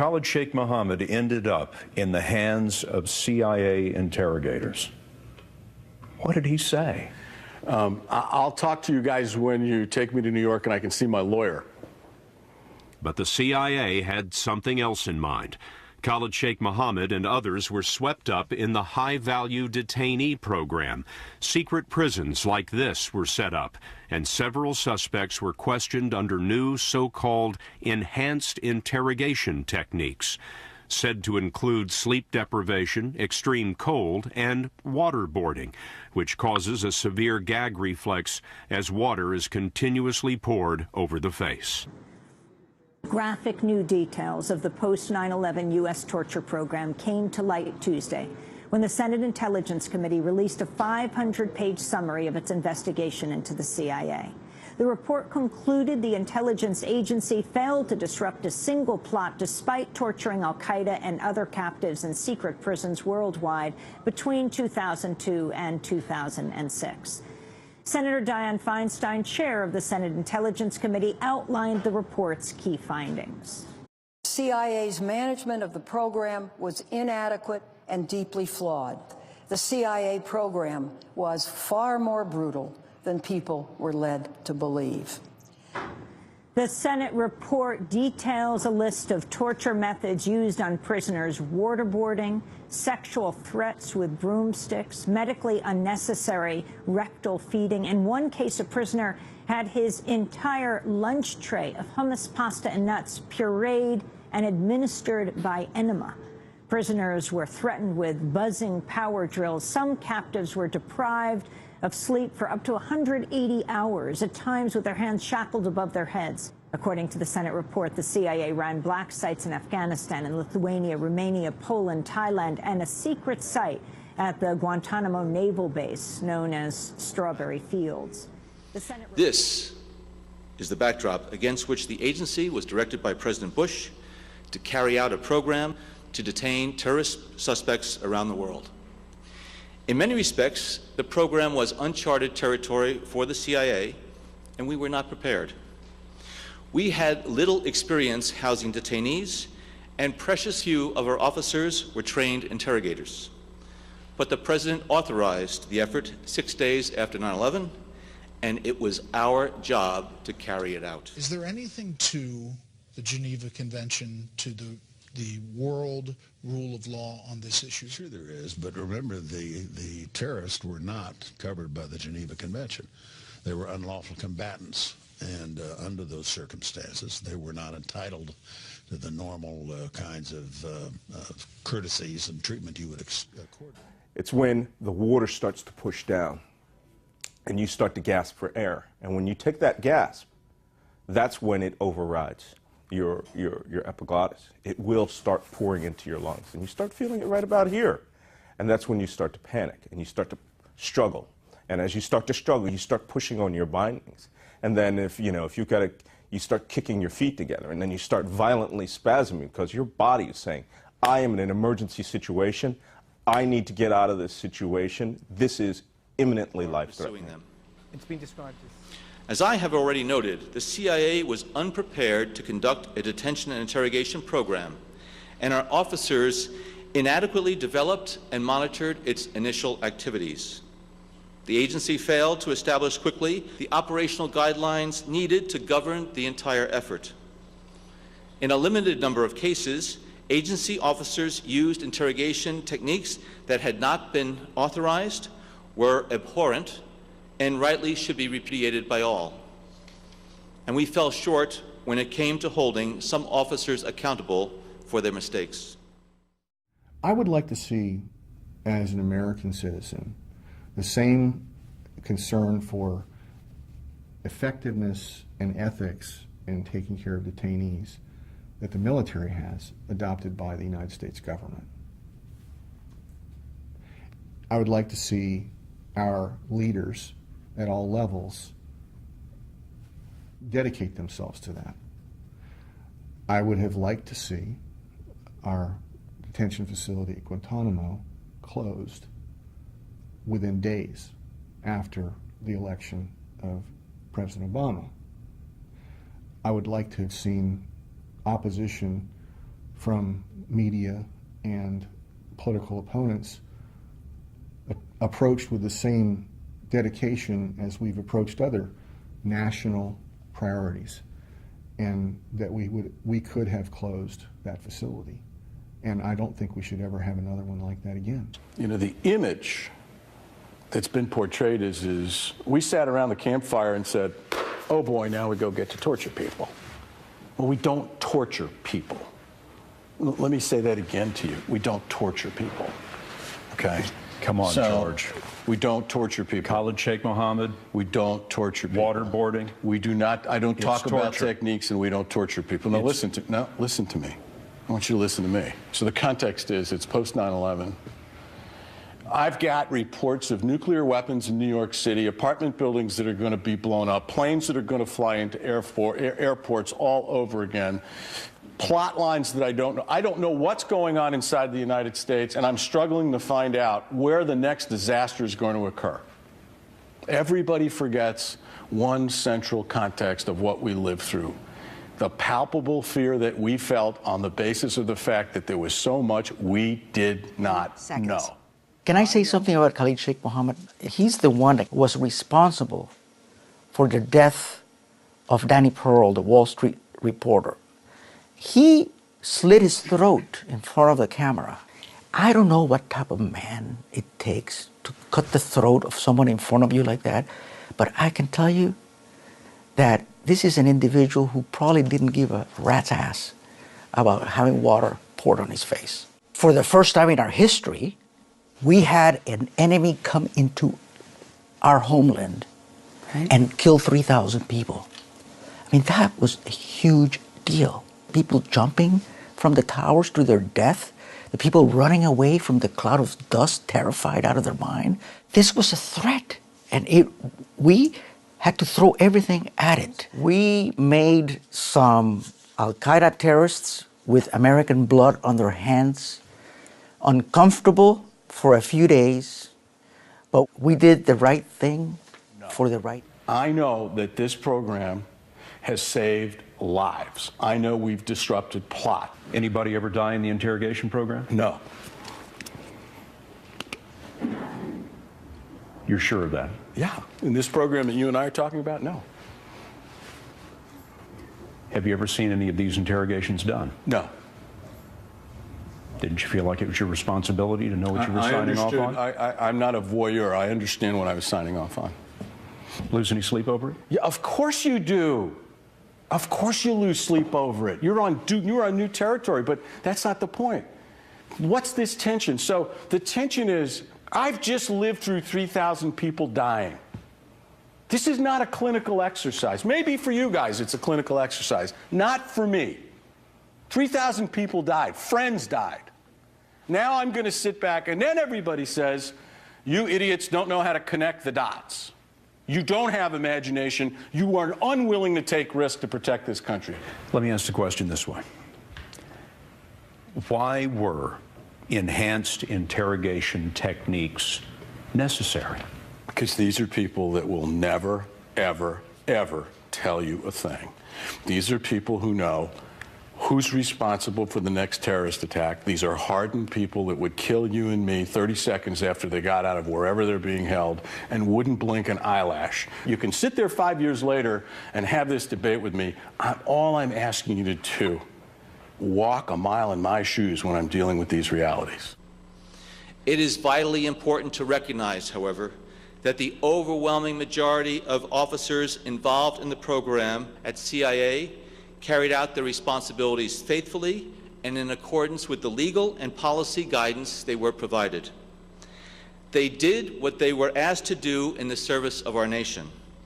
Khalid Sheikh Mohammed ended up in the hands of CIA interrogators. What did he say? I'll talk to you guys when you take me to New York and I can see my lawyer. But the CIA had something else in mind. Khalid Sheikh Mohammed and others were swept up in the high-value detainee program. Secret prisons like this were set up, and several suspects were questioned under new so-called enhanced interrogation techniques, said to include sleep deprivation, extreme cold, and waterboarding, which causes a severe gag reflex as water is continuously poured over the face. Graphic new details of the post-9/11 U.S. torture program came to light Tuesday when the Senate Intelligence Committee released a 500-page summary of its investigation into the CIA. The report concluded the intelligence agency failed to disrupt a single plot despite torturing al-Qaeda and other captives in secret prisons worldwide between 2002 and 2006. Senator Dianne Feinstein, chair of the Senate Intelligence Committee, outlined the report's key findings. CIA's management of the program was inadequate and deeply flawed. The CIA program was far more brutal than people were led to believe. The Senate report details a list of torture methods used on prisoners: waterboarding, sexual threats with broomsticks, medically unnecessary rectal feeding. In one case, a prisoner had his entire lunch tray of hummus, pasta, and nuts pureed and administered by enema. Prisoners were threatened with buzzing power drills. Some captives were deprived of sleep for up to 180 hours, at times with their hands shackled above their heads. According to the Senate report, the CIA ran black sites in Afghanistan and Lithuania, Romania, Poland, Thailand, and a secret site at the Guantanamo Naval Base known as Strawberry Fields. This is the backdrop against which the agency was directed by President Bush to carry out a program to detain terrorist suspects around the world. In many respects, the program was uncharted territory for the CIA, and we were not prepared. We had little experience housing detainees, and precious few of our officers were trained interrogators. But the President authorized the effort 6 days after 9/11, and it was our job to carry it out. Is there anything to the Geneva Convention, to the world rule of law on this issue? Sure there is, but remember the terrorists were not covered by the Geneva Convention. They were unlawful combatants, and under those circumstances, they were not entitled to the normal kinds of courtesies and treatment you would accord. It's when the water starts to push down and you start to gasp for air. And when you take that gasp, that's when it overrides your epiglottis. It will start pouring into your lungs, and you start feeling it right about here. And that's when you start to panic and you start to struggle. And as you start to struggle, you start pushing on your bindings. And then you start kicking your feet together, and then you start violently spasming because your body is saying, I am in an emergency situation. I need to get out of this situation. This is imminently life-threatening. It's been described As I have already noted, the CIA was unprepared to conduct a detention and interrogation program, and our officers inadequately developed and monitored its initial activities. The agency failed to establish quickly the operational guidelines needed to govern the entire effort. In a limited number of cases, agency officers used interrogation techniques that had not been authorized, were abhorrent, and rightly should be repudiated by all. And we fell short when it came to holding some officers accountable for their mistakes. I would like to see, as an American citizen, the same concern for effectiveness and ethics in taking care of detainees that the military has adopted by the United States government. I would like to see our leaders at all levels dedicate themselves to that. I would have liked to see our detention facility at Guantanamo closed within days after the election of President Obama. I would like to have seen opposition from media and political opponents approached with the same dedication as we've approached other national priorities, and that we could have closed that facility. And I don't think we should ever have another one like that again. You know, the image that's been portrayed is we sat around the campfire and said, oh boy, now we go get to torture people. Well, we don't torture people. Let me say that again to you. We don't torture people. Okay? Come on, George. We don't torture people. Khalid Sheikh Mohammed. We don't torture people. Waterboarding. We do not. I don't talk about torture. Techniques, and we don't torture people. Now listen to me. I want you to listen to me. So the context is it's post 9/11. I've got reports of nuclear weapons in New York City, apartment buildings that are going to be blown up, planes that are going to fly into airports all over again, plot lines that I don't know. I don't know what's going on inside the United States, and I'm struggling to find out where the next disaster is going to occur. Everybody forgets one central context of what we lived through. The palpable fear that we felt on the basis of the fact that there was so much we did not know. Can I say something about Khalid Sheikh Mohammed? He's the one that was responsible for the death of Danny Pearl, the Wall Street reporter. He slit his throat in front of the camera. I don't know what type of man it takes to cut the throat of someone in front of you like that, but I can tell you that this is an individual who probably didn't give a rat's ass about having water poured on his face. For the first time in our history, we had an enemy come into our homeland and kill 3,000 people. I mean, that was a huge deal. People jumping from the towers to their death, the people running away from the cloud of dust, terrified out of their mind. This was a threat, and we had to throw everything at it. We made some Al-Qaeda terrorists with American blood on their hands uncomfortable for a few days, but we did the right thing for the right. I know that this program has saved lives. I know we've disrupted plot. Anybody ever die in the interrogation program? No. You're sure of that? Yeah. In this program that you and I are talking about, no. Have you ever seen any of these interrogations done? No. Didn't you feel like it was your responsibility to know what you were signing off on? I'm not a voyeur. I understand what I was signing off on. Lose any sleep over it? Yeah, of course you do. Of course you lose sleep over it. You're on new territory, but that's not the point. What's this tension? So the tension is, I've just lived through 3,000 people dying. This is not a clinical exercise. Maybe for you guys it's a clinical exercise. Not for me. 3,000 people died. Friends died. Now I'm going to sit back, and then everybody says, you idiots don't know how to connect the dots. You don't have imagination. You are unwilling to take risks to protect this country. Let me ask the question this way. Why were enhanced interrogation techniques necessary? Because these are people that will never, ever, ever tell you a thing. These are people who know who's responsible for the next terrorist attack. These are hardened people that would kill you and me 30 seconds after they got out of wherever they're being held and wouldn't blink an eyelash. You can sit there 5 years later and have this debate with me. All I'm asking you to do, walk a mile in my shoes when I'm dealing with these realities. It is vitally important to recognize, however, that the overwhelming majority of officers involved in the program at CIA carried out their responsibilities faithfully and in accordance with the legal and policy guidance they were provided. They did what they were asked to do in the service of our nation.